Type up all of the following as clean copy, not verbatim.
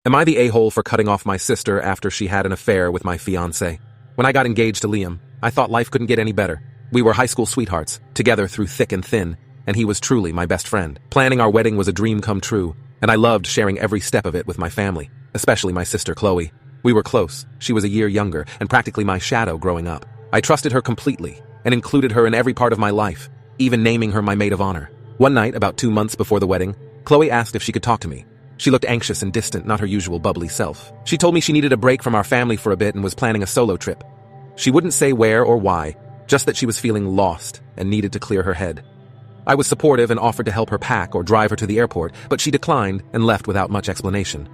Am I the a-hole for cutting off my sister after she had an affair with my fiancé? When I got engaged to Liam, I thought life couldn't get any better. We were high school sweethearts, together through thick and thin, and he was truly my best friend. Planning our wedding was a dream come true, and I loved sharing every step of it with my family, especially my sister Chloe. We were close. She was a year younger and practically my shadow growing up. I trusted her completely and included her in every part of my life, even naming her my maid of honor. One night, about 2 months before the wedding, Chloe asked if she could talk to me. She looked anxious and distant, not her usual bubbly self. She told me she needed a break from our family for a bit and was planning a solo trip. She wouldn't say where or why, just that she was feeling lost and needed to clear her head. I was supportive and offered to help her pack or drive her to the airport, but she declined and left without much explanation.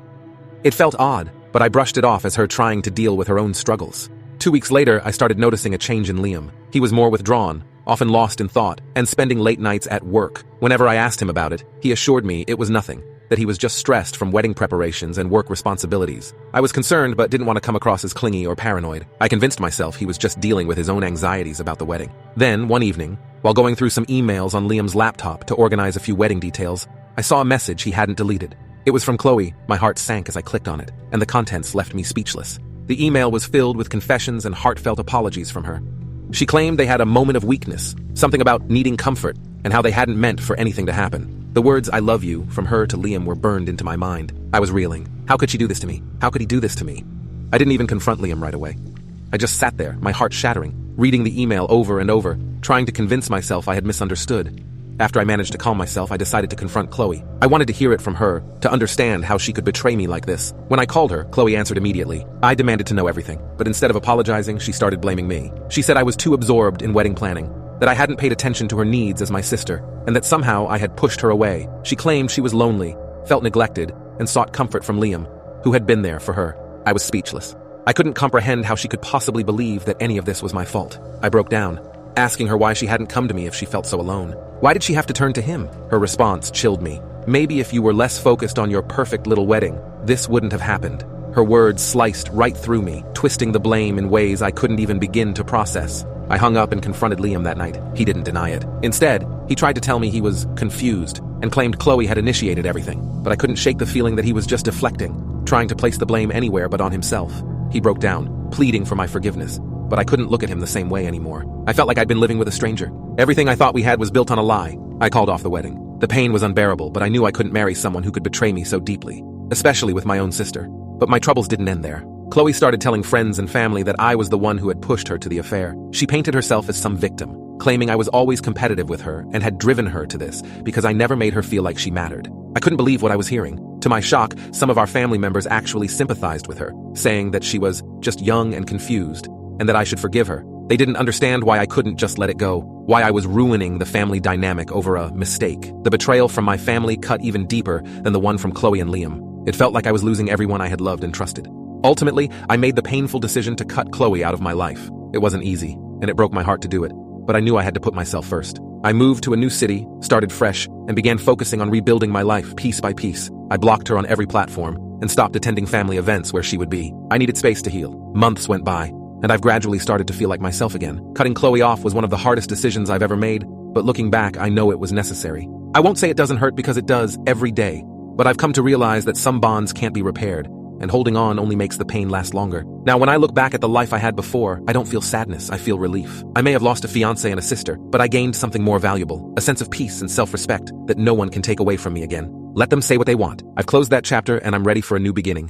It felt odd, but I brushed it off as her trying to deal with her own struggles. 2 weeks later, I started noticing a change in Liam. He was more withdrawn, often lost in thought, and spending late nights at work. Whenever I asked him about it, he assured me it was nothing, that he was just stressed from wedding preparations and work responsibilities. I was concerned but didn't want to come across as clingy or paranoid. I convinced myself he was just dealing with his own anxieties about the wedding. Then, one evening, while going through some emails on Liam's laptop to organize a few wedding details, I saw a message he hadn't deleted. It was from Chloe. My heart sank as I clicked on it, and the contents left me speechless. The email was filled with confessions and heartfelt apologies from her. She claimed they had a moment of weakness, something about needing comfort, and how they hadn't meant for anything to happen. The words "I love you" from her to Liam were burned into my mind. I was reeling. How could she do this to me? How could he do this to me? I didn't even confront Liam right away. I just sat there, my heart shattering, reading the email over and over, trying to convince myself I had misunderstood. After I managed to calm myself, I decided to confront Chloe. I wanted to hear it from her, to understand how she could betray me like this. When I called her, Chloe answered immediately. I demanded to know everything, but instead of apologizing, she started blaming me. She said I was too absorbed in wedding planning, that I hadn't paid attention to her needs as my sister, and that somehow I had pushed her away. She claimed she was lonely, felt neglected, and sought comfort from Liam, who had been there for her. I was speechless. I couldn't comprehend how she could possibly believe that any of this was my fault. I broke down, asking her why she hadn't come to me if she felt so alone. Why did she have to turn to him? Her response chilled me. Maybe if you were less focused on your perfect little wedding, this wouldn't have happened. Her words sliced right through me, twisting the blame in ways I couldn't even begin to process. I hung up and confronted Liam that night. He didn't deny it. Instead, he tried to tell me he was confused and claimed Chloe had initiated everything. But I couldn't shake the feeling that he was just deflecting, trying to place the blame anywhere but on himself. He broke down, pleading for my forgiveness. But I couldn't look at him the same way anymore. I felt like I'd been living with a stranger. Everything I thought we had was built on a lie. I called off the wedding. The pain was unbearable, but I knew I couldn't marry someone who could betray me so deeply, especially with my own sister. But my troubles didn't end there. Chloe started telling friends and family that I was the one who had pushed her to the affair. She painted herself as some victim, claiming I was always competitive with her and had driven her to this because I never made her feel like she mattered. I couldn't believe what I was hearing. To my shock, some of our family members actually sympathized with her, saying that she was just young and confused, and that I should forgive her. They didn't understand why I couldn't just let it go, why I was ruining the family dynamic over a mistake. The betrayal from my family cut even deeper than the one from Chloe and Liam. It felt like I was losing everyone I had loved and trusted. Ultimately, I made the painful decision to cut Chloe out of my life. It wasn't easy, and it broke my heart to do it, but I knew I had to put myself first. I moved to a new city, started fresh, and began focusing on rebuilding my life piece by piece. I blocked her on every platform and stopped attending family events where she would be. I needed space to heal. Months went by, and I've gradually started to feel like myself again. Cutting Chloe off was one of the hardest decisions I've ever made, but looking back, I know it was necessary. I won't say it doesn't hurt because it does every day, but I've come to realize that some bonds can't be repaired, and holding on only makes the pain last longer. Now, when I look back at the life I had before, I don't feel sadness, I feel relief. I may have lost a fiancé and a sister, but I gained something more valuable, a sense of peace and self-respect that no one can take away from me again. Let them say what they want. I've closed that chapter and I'm ready for a new beginning.